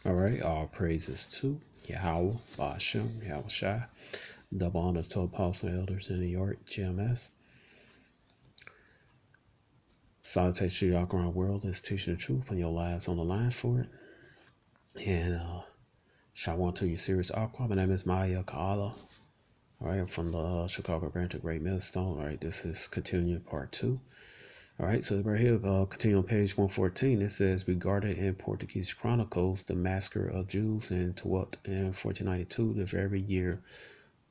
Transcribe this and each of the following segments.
All right, all praises to Yahweh, Bashem, Yahweh Shai. Double honors to apostle elders in New York, GMS. Salutations to y'all around the world that's teaching the truth, putting your lives on the line for it. And Shalom to you, serious Aqua. My name is Maya Kaala. All right, I'm from the Chicago branch of Great Millstone. All right, this is continuing part 2. All right, so right here, continue on page 114. It says, regarded in Portuguese chronicles, the massacre of Jews in Tawat in 1492, the very year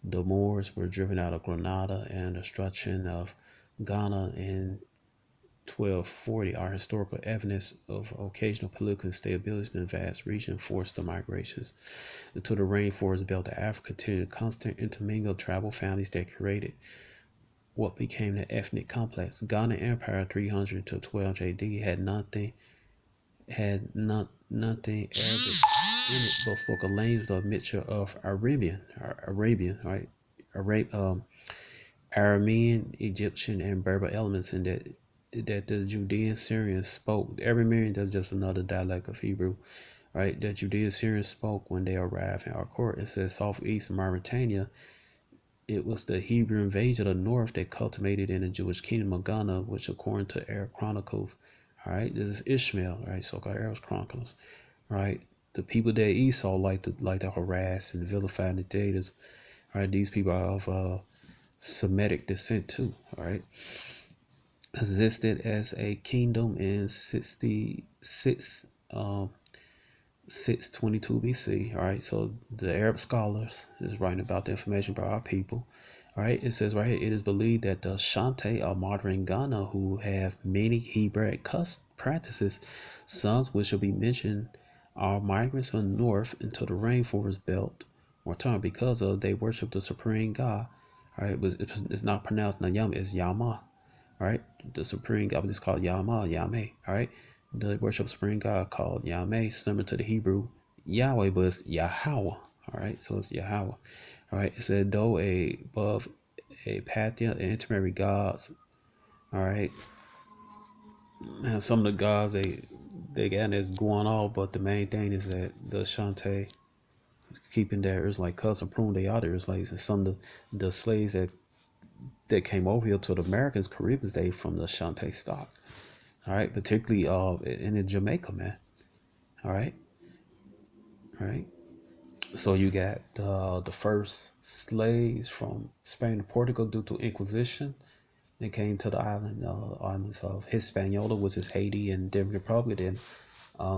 the Moors were driven out of Granada, and the destruction of Ghana in 1240 are historical evidence of occasional political instability in the vast region forced the migrations into the rainforest belt of Africa, continued constant intermingled tribal families that created what became the ethnic complex. Ghana Empire 300 to 12 AD had nothing Arabic in it, but spoke a language of a mixture of Arabian, right? Aramean, Egyptian, and Berber elements in that the Judean Syrians spoke. Aramean, that's just another dialect of Hebrew, right? That Judean Syrians spoke when they arrived in our court. It says southeast Mauritania. It was the Hebrew invasion of the north that culminated in the Jewish kingdom of Ghana, which according to Arab chronicles, all right, this is Ishmael, right? So-called Arab chronicles, right? The people that Esau like to harass and vilify the dictators, right? These people are of Semitic descent too, all right? Existed as a kingdom in 622 BC. All right, so the Arab scholars is writing about the information about our people. All right, it says right here, it is believed that the Shante are modern Ghana, who have many Hebraic practices, some which will be mentioned are migrants from the north into the rainforest belt or term because of they worship the supreme God. All right, it's not pronounced Nayam, it's Yama. All right, the supreme God is called Yama, Yame. All right, the worship supreme God called Yahweh, similar to the Hebrew Yahweh, but it's Yahweh. All right, so it's Yahweh. All right, it said though above a pantheon of intermarried gods. All right, and some of the gods they got this going on, but the main thing is that the Shante is keeping their like cousin prune they are the Israelites, and some of the slaves that came over here to the Americans, Caribbeans, they from the Shante stock. All right, particularly in Jamaica, man. All right, all right. So you got the first slaves from Spain to Portugal due to Inquisition. They came to the islands of Hispaniola, which is Haiti and Dominican Republic. Then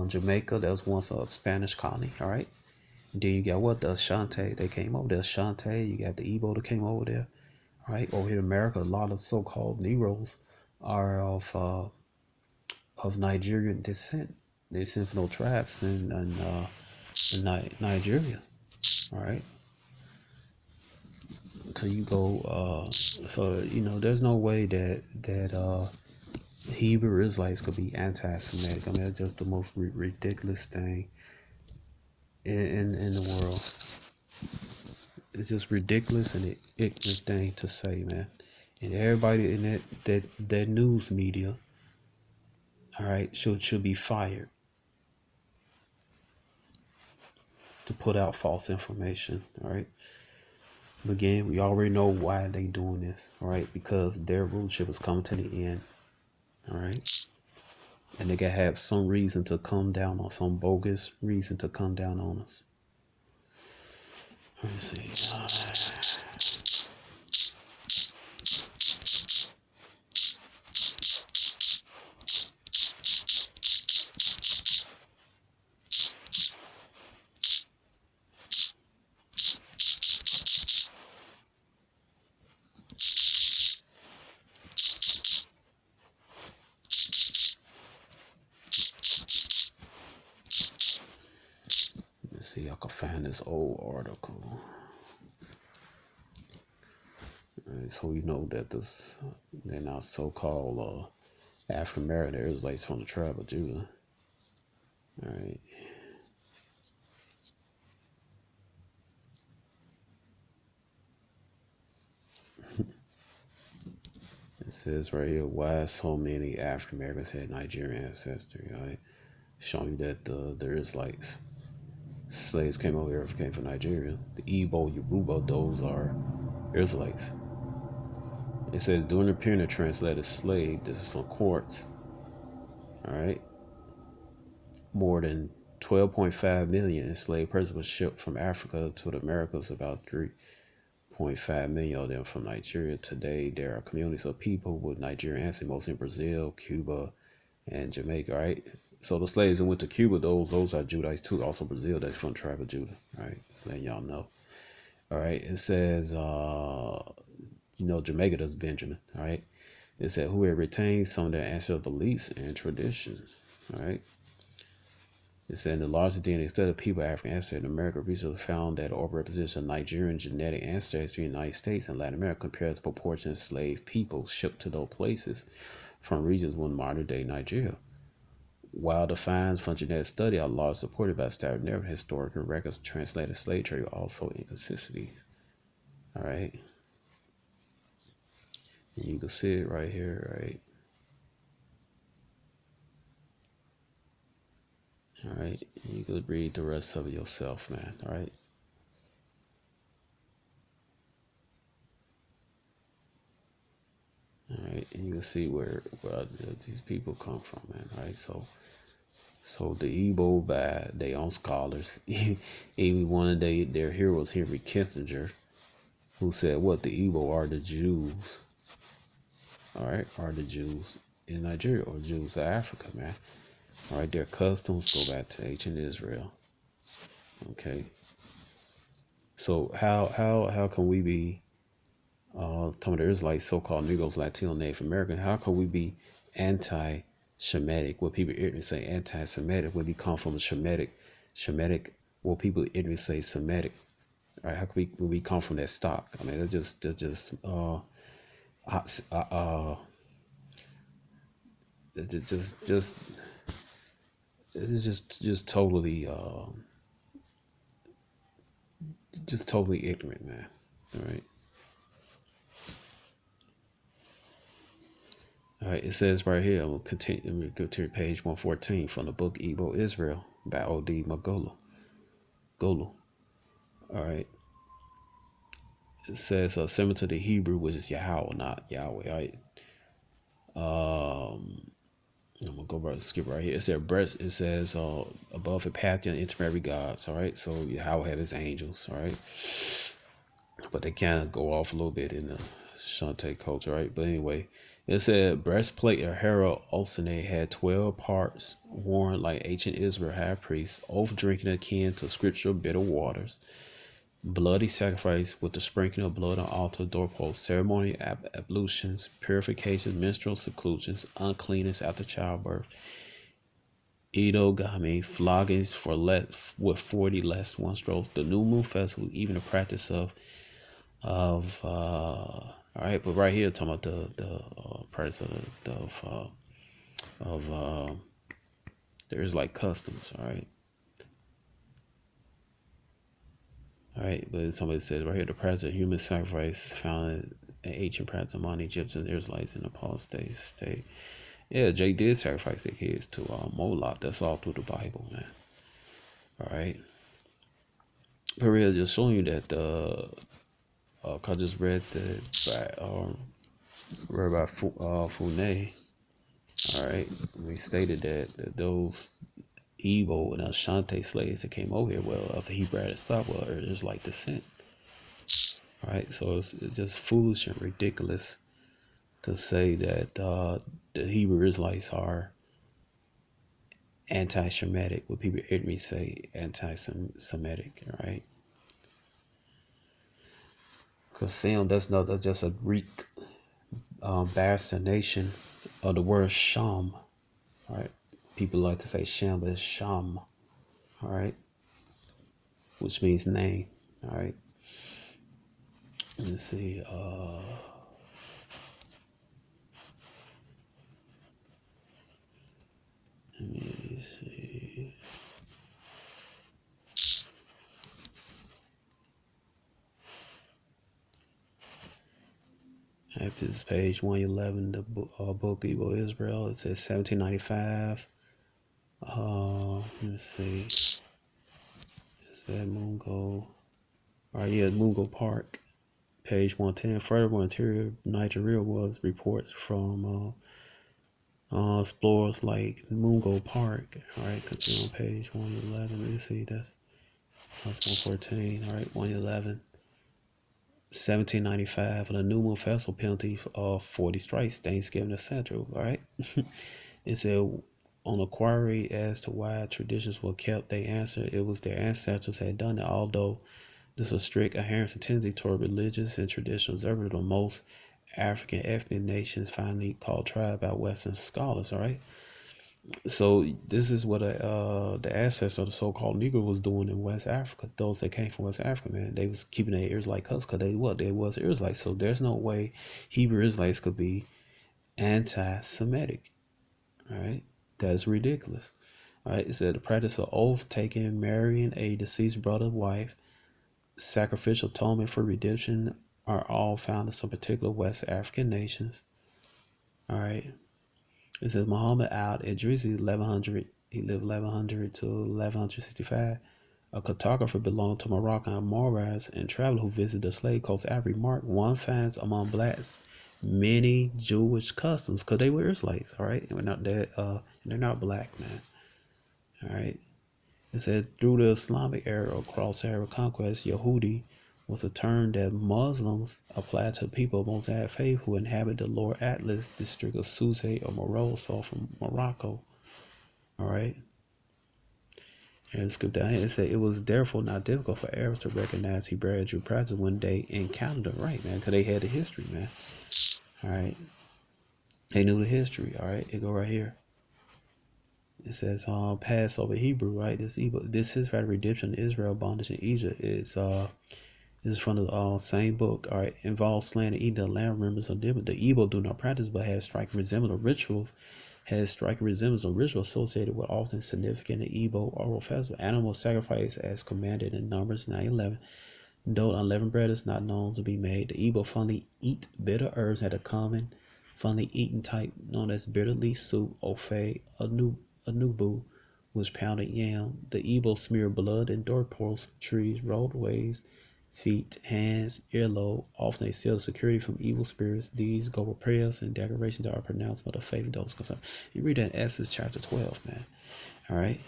Jamaica, that was once a Spanish colony. All right. And then you got what the Ashanti. They came over there. Ashanti. You got the Igbo that came over there. All right. Over here in America, a lot of so-called Negroes are of Nigerian descent. They descend from no tribes in Nigeria. All right. Cause you go, so there's no way that Hebrew Israelites could be anti-Semitic. I mean, it's just the most ridiculous thing in the world. It's just ridiculous and an ignorant thing to say, man. And everybody in that news media, all right, should be fired to put out false information, all right. But again, we already know why they doing this, all right, because their rulership is coming to the end, all right. And they gotta have some reason to come down on some bogus reason to come down on us. Let me see. Let's see, I can find this old article. Right, so we know that they're not so-called African American Israelites from the tribe of Judah. All right. It says right here, why so many African Americans had Nigerian ancestry, right? showing you that there is like slaves came over here, came from Nigeria. The Igbo, Yoruba, those are Israelites. It says during the period of translated slave, this is from Quartz. All right, more than 12.5 million enslaved persons were shipped from Africa to the Americas. About 3.5 million of them from Nigeria. Today, there are communities of people with Nigerian ancestry, mostly in Brazil, Cuba, and Jamaica. Right. So the slaves that went to Cuba, those are Judites too. Also Brazil, that's from the tribe of Judah. Right. So letting y'all know. All right. It says, Jamaica does Benjamin. All right. It said who had retained some of their ancestral beliefs and traditions. All right. It said in the largest DNA study of people of African ancestry in America, researchers found that overrepresentation of Nigerian genetic ancestry in the United States and Latin America compared to the proportion of slave people shipped to those places from regions with modern day Nigeria. While the finds from genetic study are largely supported by established narrative, historical records of translated slave trade are also inconsistencies. All right. And you can see it right here, right? All right. You could read the rest of it yourself, man. All right. All right. And you can see where these people come from, man. All right. So the Igbo by their own scholars, even one of their heroes, Henry Kissinger, who said, what the Igbo are the Jews, all right, are the Jews in Nigeria or Jews of Africa, man. All right, their customs go back to ancient Israel. Okay. So how can we be some of the Israelites, so-called Negroes, Latino, Native American, how can we be anti-Shemitic? What people ignorantly say anti-Semitic when we come from a Shemitic, what people ignorantly say Semitic. Right? How can we when we come from that stock? I mean, it's just totally just totally ignorant, man. All right. All right, it says right here, I'm going to go to page 114 from the book Igbo Israel by O.D. Magolo. Golo. All right. It says similar to the Hebrew, which is Yahweh, not Yahweh. All right. I'm gonna go back, skip right here. It says breast. It says above the pantheon, intermarry gods. All right. So Yahweh had his angels. All right. But they kind of go off a little bit in the Shantae culture, right? But anyway, it said breastplate or herald Osene had 12 parts, worn like ancient Israel high priests, oath drinking akin to scriptural bitter waters, bloody sacrifice with the sprinkling of blood on altar, doorposts, ceremonial ablutions, purifications, menstrual seclusions, uncleanness after childbirth, Idogami, floggings for with 40 less one strokes, the new moon festival, even the practice of all right, but right here talking about the president of there's like customs, all right, but somebody says right here the president human sacrifice found in ancient practice among Egyptian Israelites in the Paul state. Yeah, Jay did sacrifice their kids to Moloch. That's all through the Bible, man. All right, but really just showing you that I just read by Fune. All right, we stated that those Igbo and Ashanti slaves that came over here, well, after Hebraic stock, well, there's like descent. All right, so it's just foolish and ridiculous to say that the Hebrew Israelites are anti-Shemitic, what people ignorantly say anti-Semitic, all right? Because Sam, that's just a Greek bastardization of the word Sham, all right? People like to say Shem, but it's Sham, all right? Which means name, all right? Let's see, let me see. This is page 111, the book Igbo Israel. It says 1795. Let's see. Is that Mungo? All right, yeah, Mungo Park, page 110. Furthermore, interior Nigeria was reports from explorers like Mungo Park. All right, continue on page 111. Let me see. That's 114. All right, 111. 1795, the New Moon Festival penalty of 40 strikes, Thanksgiving, etc. All right. It said on a query as to why traditions were kept, they answered it was their ancestors had done it, although this was strict adherence and tendency toward religious and traditional observance of most African ethnic nations, finally called tribe by Western scholars. All right. So this is what the ancestors of the so-called Negro was doing in West Africa. Those that came from West Africa, man, they was keeping their ears like us because they was Israelites. So there's no way Hebrew Israelites could be anti-Semitic. All right, that is ridiculous. All right, it said the practice of oath taking, marrying a deceased brother, wife, sacrificial atonement for redemption are all found in some particular West African nations. All right, it says Muhammad Al Idrisi, 1100. He lived 1100 to 1165. A cartographer belonging to Moroccan and Moorites and traveler who visited the slave coast every mark. One finds among blacks many Jewish customs because they were slaves. All right, and we're not that. They're not black, man. All right. It said through the Islamic era of cross-Arab conquest, Yehudi was a term that Muslims applied to people of Mosaic faith who inhabit the Lower Atlas district of Susa or Morocco from Morocco. All right. And let's go down here. It said it was therefore not difficult for Arabs to recognize Hebrew Jew practice when they encountered them, right, man? Because they had the history, man. All right. They knew the history. All right. It go right here. It says Passover Hebrew, right? This is about redemption of Israel, bondage in Egypt. This is from the same book. All right, involves slaying and eating the lamb. Members are different. The Igbo do not practice, but have striking resemblance of rituals. Has striking resemblance of rituals associated with often significant Igbo oral festival. Animal sacrifice as commanded in Numbers 9:11. Though unleavened bread is not known to be made, the Igbo funnily eat bitter herbs at a common, funnily eaten type known as bitter leaf soup, ofe, anubu, which pounded yam. The Igbo smear blood and doorposts, trees, roadways, feet, hands, earlobe. Often they seal security from evil spirits. These go with prayers and decorations that are pronouncement of faith in those concerned. You read that in Exodus chapter 12, man. All right.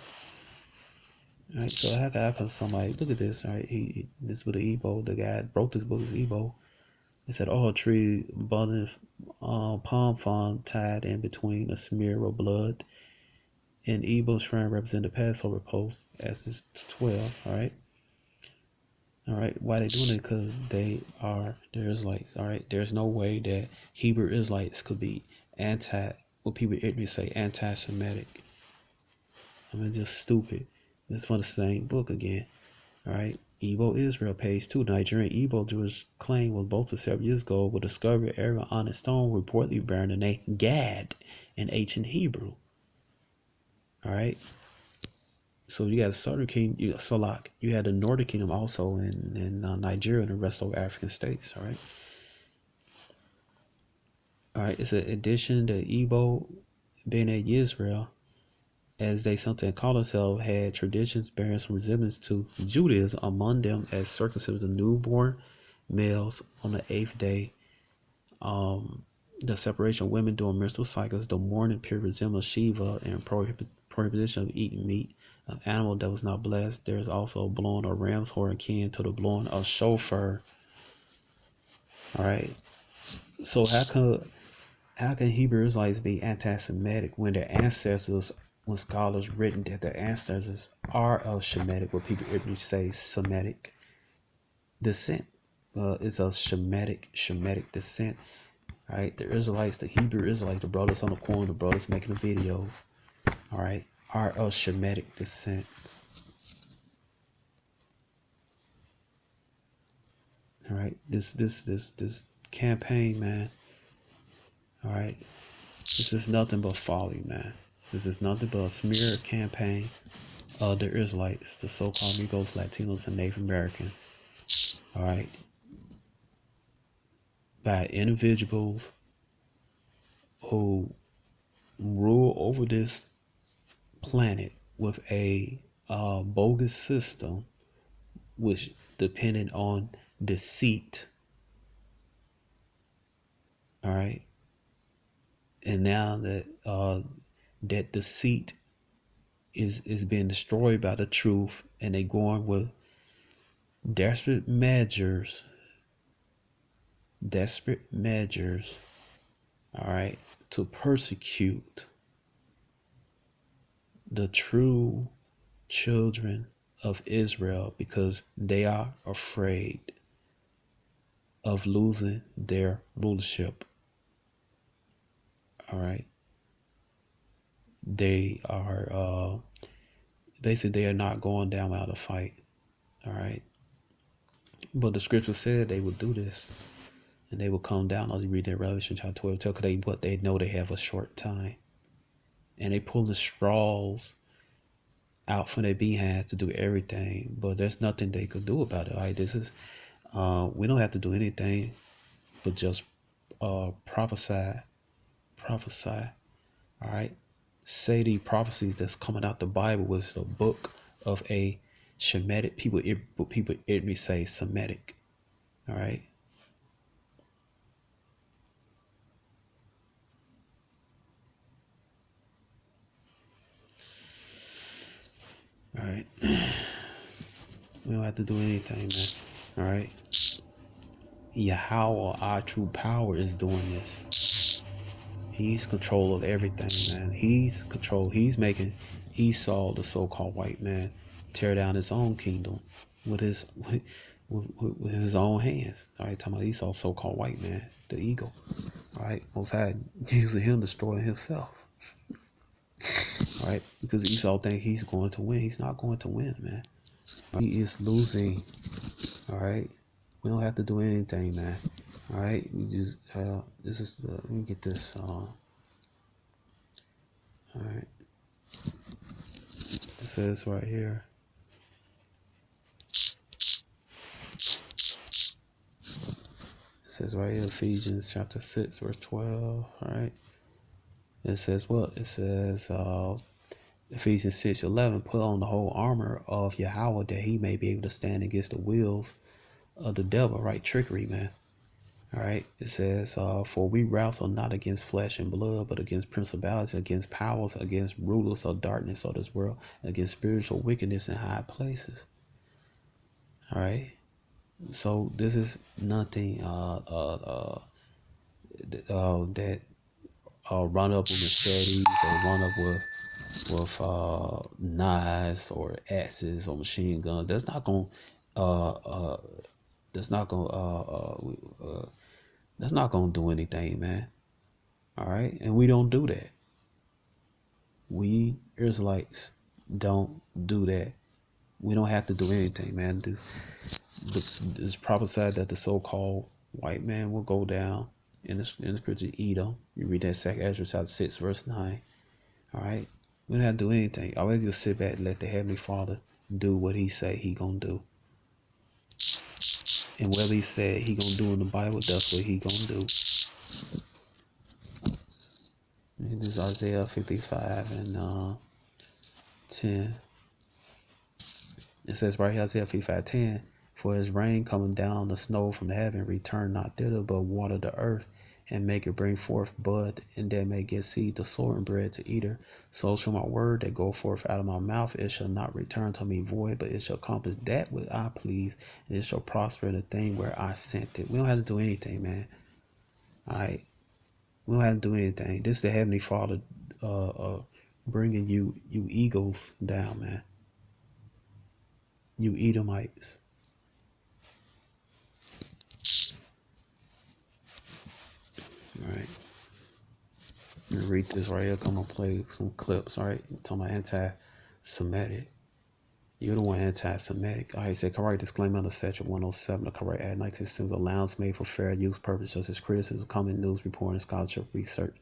All right, so how can somebody look at this? All right, this with the Igbo, the guy wrote this book is Igbo. It said, "Oh, a tree, abundant palm frond tied in between a smear of blood." And Igbo shrine represent the Passover post as this 12. All right. Why they doing it? Because they are the Israelites. All right, there's no way that Hebrew Israelites could be what people ignorantly say, anti-Semitic. I mean, just stupid. This from the same book again. All right. Igbo Israel, page 2. Nigerian Igbo Jewish claim was boasted several years ago with discovery of area on a stone reportedly bearing the name Gad in ancient Hebrew. All right. So you got Southern King, Salak. You had the Northern Kingdom also in Nigeria and the rest of African states. All right. All right. It's an addition to Igbo being at Israel, as they sometimes call themselves, had traditions bearing some resemblance to Judaism, among them as circumcision of newborn males on the 8th day, the separation of women during menstrual cycles, the mourning period resembles Shiva, and prohibition of eating meat of animal that was not blessed. There is also blowing a ram's horn akin to the blowing of shofar. All right. So how can Hebrew Israelites be anti-Semitic when their ancestors, when scholars written that their ancestors are of Shemitic, what people say Semitic descent? It's a Shemitic descent. All right, the Israelites, the Hebrew Israelites, the brothers on the corner, the brothers making the videos, all right, are of Shemitic descent. All right, this campaign, man. All right, this is nothing but folly, man. This is nothing but a smear campaign of the Israelites, the so-called Negroes, Latinos, and Native American. All right, by individuals who rule over this planet with a bogus system, which depended on deceit. All right, and now that that deceit is being destroyed by the truth, and they going with desperate measures, desperate measures. All right, to persecute the true children of Israel because they are afraid of losing their rulership. All right. They are basically they are not going down without a fight. All right. But the scripture said they would do this and they will come down as you read that Revelation chapter 12 because they know they have a short time. And they pull the straws out from their behinds to do everything, but there's nothing they could do about it. All right, this is we don't have to do anything but just prophesy. All right, say the prophecies that's coming out the Bible was the book of a Shemitic people. People me say Semitic. All right. All right. We don't have to do anything, man. All right. Yahweh, our true power, is doing this. He's control of everything, man. He's control. He's making Esau, the so-called white man, tear down his own kingdom with his with his own hands. All right, talking about Esau, so-called white man, the eagle. All right, Most High using him destroying himself. All right, because Esau think he's going to win. He's not going to win, man. He is losing. All right, we don't have to do anything, man. All right, we just this is the, let me get this. All right, it says right here. It says right here, Ephesians chapter 6, verse 12. All right, it says what? It says Ephesians 6:11. Put on the whole armor of Yahweh that he may be able to stand against the wills of the devil. Right, trickery, man. All right, it says, for we wrestle not against flesh and blood, but against principalities, against powers, against rulers of darkness of this world, against spiritual wickedness in high places. All right, so this is nothing that run up with Mercedes or run up with knives or axes or machine guns. That's not going. That's not going. That's not going to do anything, man. All right, and we don't do that. We Israelites don't do that. We don't have to do anything, man. This prophesied that the so-called white man will go down in the scripture, Edom. You read that 2 Ezra chapter 6, verse 9. All right, we don't have to do anything. I always just sit back and let the Heavenly Father do what He say He gonna do, and whatever He said He gonna do in the Bible, that's what He gonna do. This is Isaiah 55 and 10. It says right here, Isaiah 55:10, for his rain coming down the snow from heaven, return not thither, but water the earth, and make it bring forth bud, and that may get seed to sow and bread to eater. So shall my word that go forth out of my mouth, it shall not return to me void, but it shall accomplish that which I please, and it shall prosper in the thing where I sent it. We don't have to do anything, man. All right, we don't have to do anything. This is the Heavenly Father bringing you eagles down, man. You Edomites. All right. Let me read this right here. I'm gonna play some clips. All right. Talking about anti-Semitic. You're the one anti-Semitic. All right. Said correct disclaimer under section 107. The correct Act 1960 allowance made for fair use purposes such as criticism, comment, news reporting, and scholarship research.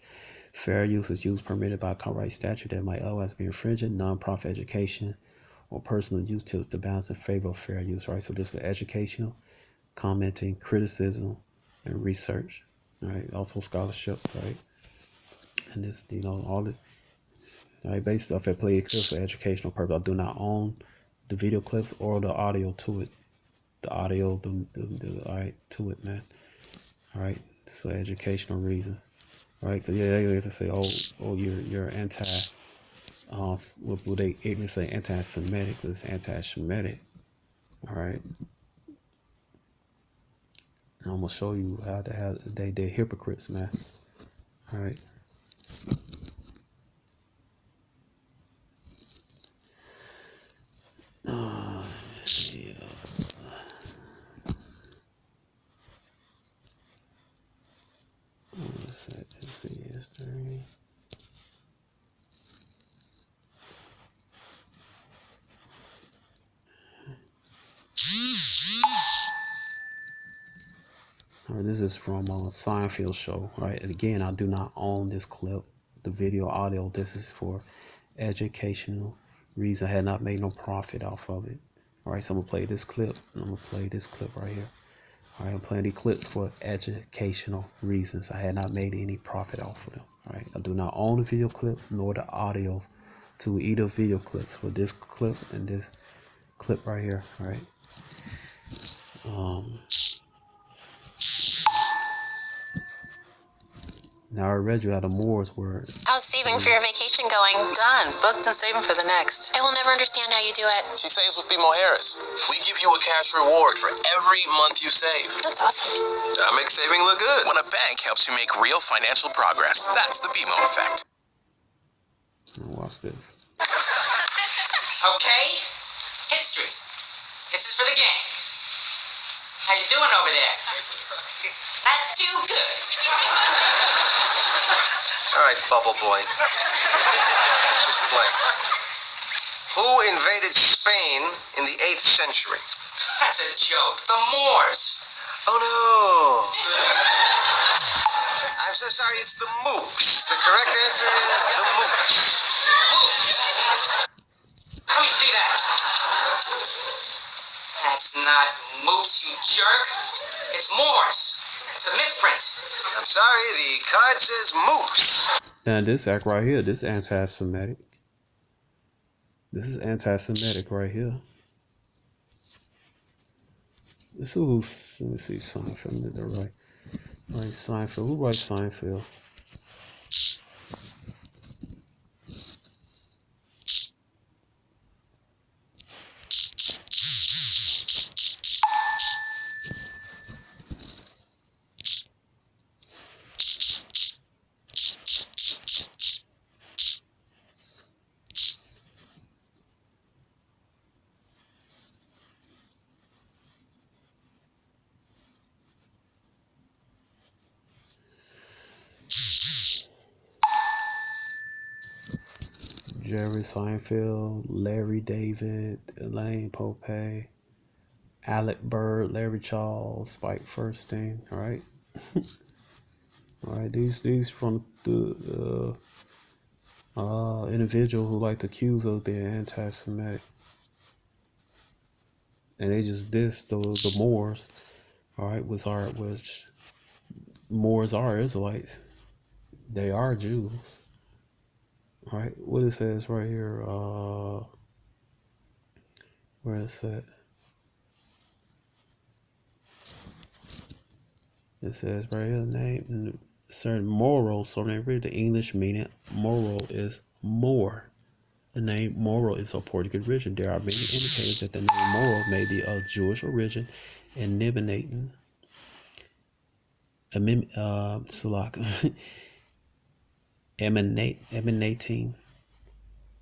Fair use is use permitted by copyright statute that might otherwise be infringing. Non-profit education or personal use tilts the balance in favor of fair use. Right. So this was educational, commenting, criticism, and research. All right. Also scholarship. Right. And this, all the All right, based off that play clips for educational purpose. I do not own the video clips or the audio to it. The audio, all right, to it, man. All right, it's for educational reasons. All right, yeah, they have to say, oh, you're anti. What would they even say? Anti-Semitic. It's anti-Semitic. All right. And I'm gonna show you how they're hypocrites, man. All right. Let's see. Let's see history. All right, this is from Seinfeld show. Right. And again, I do not own this clip, the video, audio. This is for educational reason. I had not made no profit off of it. All right, so I'm gonna play this clip. And I'm gonna play this clip right here. All right, I'm playing these clips for educational reasons. I had not made any profit off of them. All right, I do not own the video clip nor the audios to either video clips for this clip and this clip right here. All right. Now I read you how the Moors were. How's saving for your vacation going? Done. Booked and saving for the next. I will never understand how you do it. She saves with BMO Harris. We give you a cash reward for every month you save. That's awesome. That makes saving look good. When a bank helps you make real financial progress, that's the BMO effect. Now watch this. Okay, history. This is for the gang. How you doing over there? Not too good. All right, Bubble Boy. Let's just play. Who invaded Spain in the 8th century? That's a joke. The Moors. Oh, no. I'm so sorry, it's the Moops. The correct answer is the Moops. Moops. Let me see that. That's not Moops, you jerk. It's Moors. It's a misprint. I'm sorry, the card says Moops. Now this act right here, this anti-Semitic. This is anti-Semitic right here. This is who's, let me see, Seinfeld, the right Seinfeld. Who writes Seinfeld? Jerry Seinfeld, Larry David, Elaine Pope, Alec Bird, Larry Charles, Spike Furstein. All right, all right. These from the individual who like to accuse of being anti-Semitic, and they just dissed the Moors. All right, which Moors are Israelites. They are Jews. All right, what it says right here, where is it? It says right here, name, certain moral, so they read the English meaning, moral is more. The name moral is of Portuguese origin. There are many indicators that the name moral may be of Jewish origin and emanating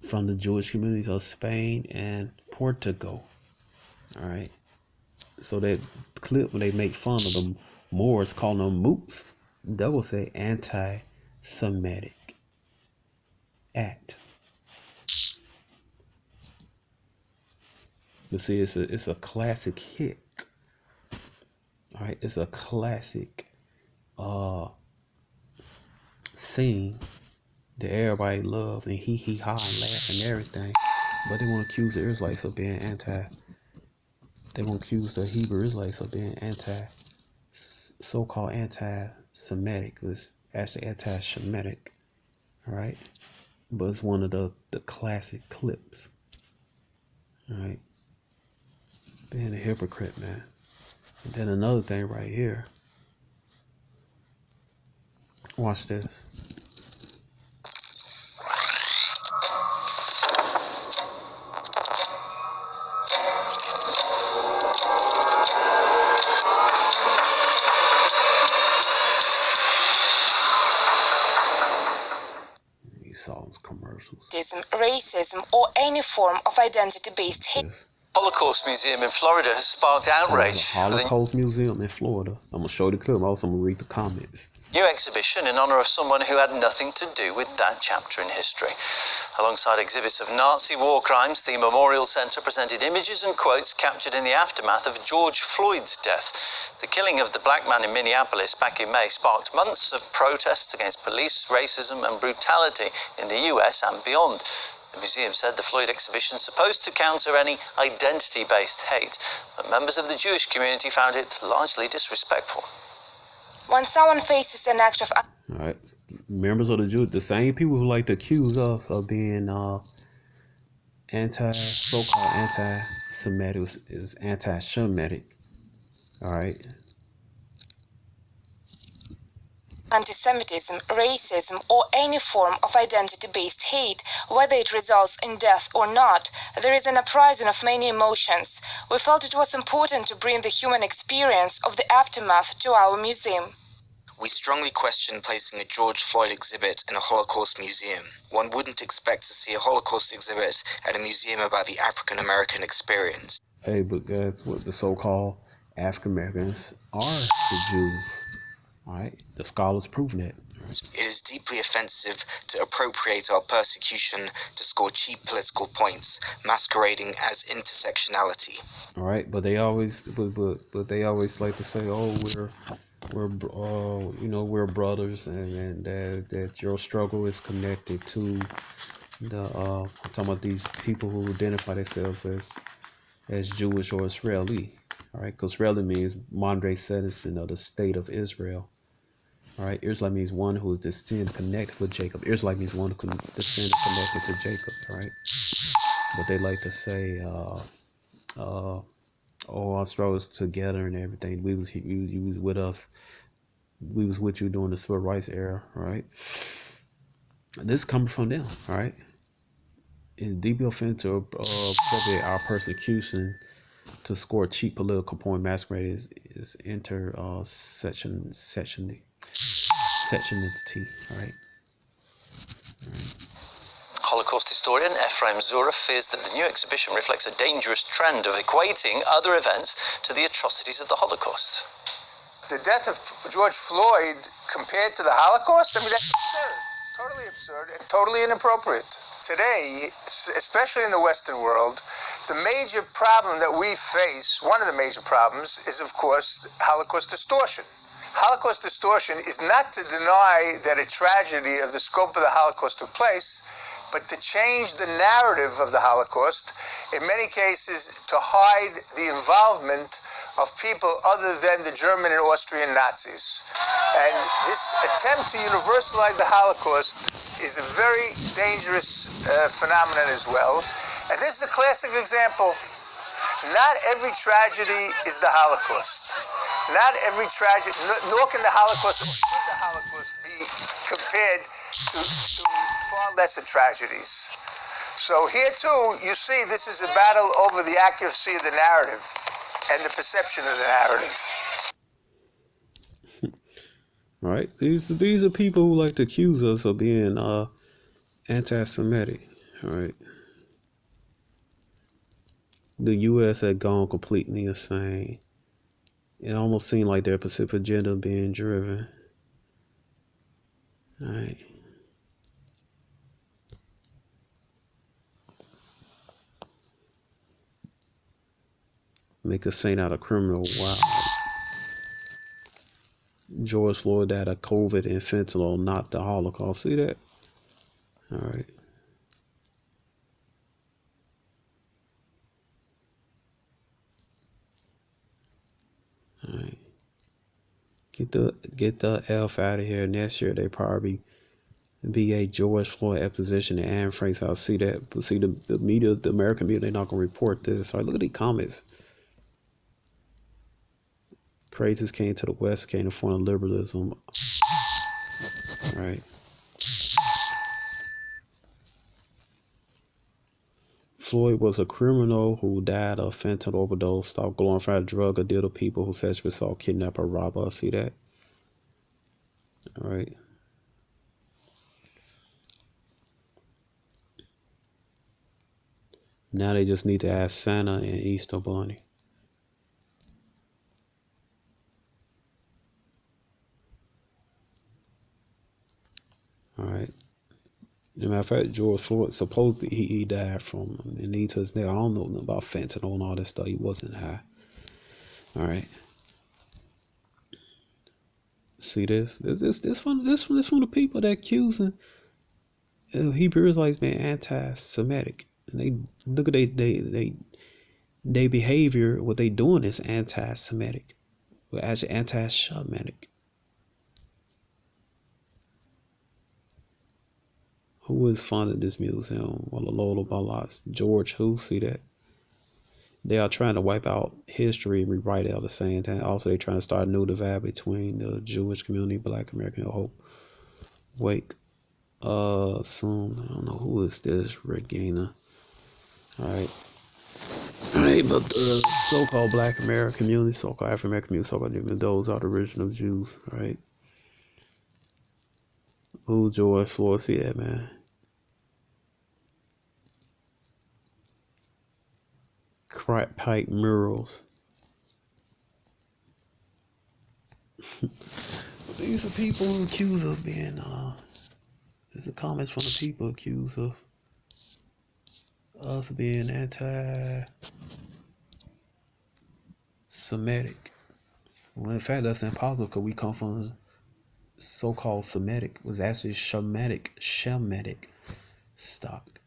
from the Jewish communities of Spain and Portugal. All right. So that clip when they make fun of the Moors, calling them mooks, that will say anti-Semitic act. But see, it's a classic hit. All right, it's a classic scene that everybody love and he ha and laugh and everything. But they want to accuse the Israelites of being anti. They want to accuse the Hebrew Israelites of being so-called anti-Semitic. It was actually anti-Shemitic. All right. but it's one of the classic clips. All right, being a hypocrite, man. And then another thing right here. Watch this. These songs, commercials. Racism, or any form of identity-based hate. Holocaust Museum in Florida has sparked outrage. Holocaust Museum in Florida. I'm gonna show the clip. Also, I'm gonna read the comments. New exhibition in honor of someone who had nothing to do with that chapter in history. Alongside exhibits of Nazi war crimes, the Memorial Centre presented images and quotes captured in the aftermath of George Floyd's death. The killing of the black man in Minneapolis back in May sparked months of protests against police, racism and brutality in the US and beyond. The museum said the Floyd exhibition is supposed to counter any identity-based hate, but members of the Jewish community found it largely disrespectful. When someone faces an act of... All right, members of the Jews, the same people who like to accuse us of being so-called anti-Semitic is anti-Shemitic. All right. Anti-Semitism, racism, or any form of identity-based hate, whether it results in death or not, there is an uprising of many emotions. We felt it was important to bring the human experience of the aftermath to our museum. We strongly question placing a George Floyd exhibit in a Holocaust museum. One wouldn't expect to see a Holocaust exhibit at a museum about the African American experience. Hey, but that's what the so-called African Americans are, the Jews. All right, the scholars proven that. Right? It is deeply offensive to appropriate our persecution to score cheap political points, masquerading as intersectionality. All right, but they always, but they always like to say, "Oh, we're brothers," and that your struggle is connected to the. I'm talking about these people who identify themselves as Jewish or Israeli. All right, because Israeli means modern day citizen of the state of Israel. All right, Israel means one who is descended connected with Jacob. Israel means one who descended connected to Jacob. All right, but they like to say, our struggles together and everything. You was with us. We was with you during the civil rights era. All right, this coming from them. All right, it's deeply offensive to appropriate our persecution to score cheap political point. Masquerade is sectionality. All right. Holocaust historian Ephraim Zura fears that the new exhibition reflects a dangerous trend of equating other events to the atrocities of the Holocaust. The death of George Floyd compared to the Holocaust? I mean, that's absurd. Totally absurd and totally inappropriate. Today, especially in the Western world, the major problem that we face, one of the major problems, is, of course, Holocaust distortion. Holocaust distortion is not to deny that a tragedy of the scope of the Holocaust took place, but to change the narrative of the Holocaust, in many cases to hide the involvement of people other than the German and Austrian Nazis. And this attempt to universalize the Holocaust is a very dangerous phenomenon as well. And this is a classic example. Not every tragedy is the Holocaust. Not every tragedy, nor can the Holocaust or should the Holocaust be compared to far lesser tragedies. So here too, you see this is a battle over the accuracy of the narrative and the perception of the narrative. All right, these are people who like to accuse us of being anti-Semitic. All right, the U.S. had gone completely insane. It almost seemed like their Pacific agenda being driven. All right. Make a saint out of criminal. Wow. George Floyd died of COVID and fentanyl, not the Holocaust. See that? All right. All right. Get the F out of here. Next year they probably BA George Floyd exposition and Anne Frank's. I'll see that. But see, the media, the American media, they're not going to report this. All right, look at these comments. Crazies came to the West, came to foreign liberalism. All right. Floyd was a criminal who died of fentanyl overdose. Stop glorifying drug or deal to people who sexually assault, kidnap, or rob us. See that? All right. Now they just need to ask Santa and Easter Bunny. All right. As a matter of fact, George Floyd, supposedly he died from, and he to his day, I don't know nothing about fentanyl and all that stuff. He wasn't high. All right. See this? This one the people that accusing Hebrew Israelites being anti-Semitic, and they look at they behavior. What they doing is anti-Semitic, well, actually anti-Shemitic. Who is funding this museum? Well, Lola Balas, George who? See that? They are trying to wipe out history and rewrite it at the same time. Also, they're trying to start a new divide between the Jewish community, Black American Hope. Wake. Soon. I don't know who is this. Regina. Alright. Alright, but the so-called Black American community, so-called African American community, so-called those are the original Jews. Alright. Who George Floyd? See that, man? Crack pipe murals. These are people who accuse of being these are comments from the people accused of us being anti-Semitic. Well, in fact, that's impossible because we come from so-called Semitic. It was actually Shemitic stock.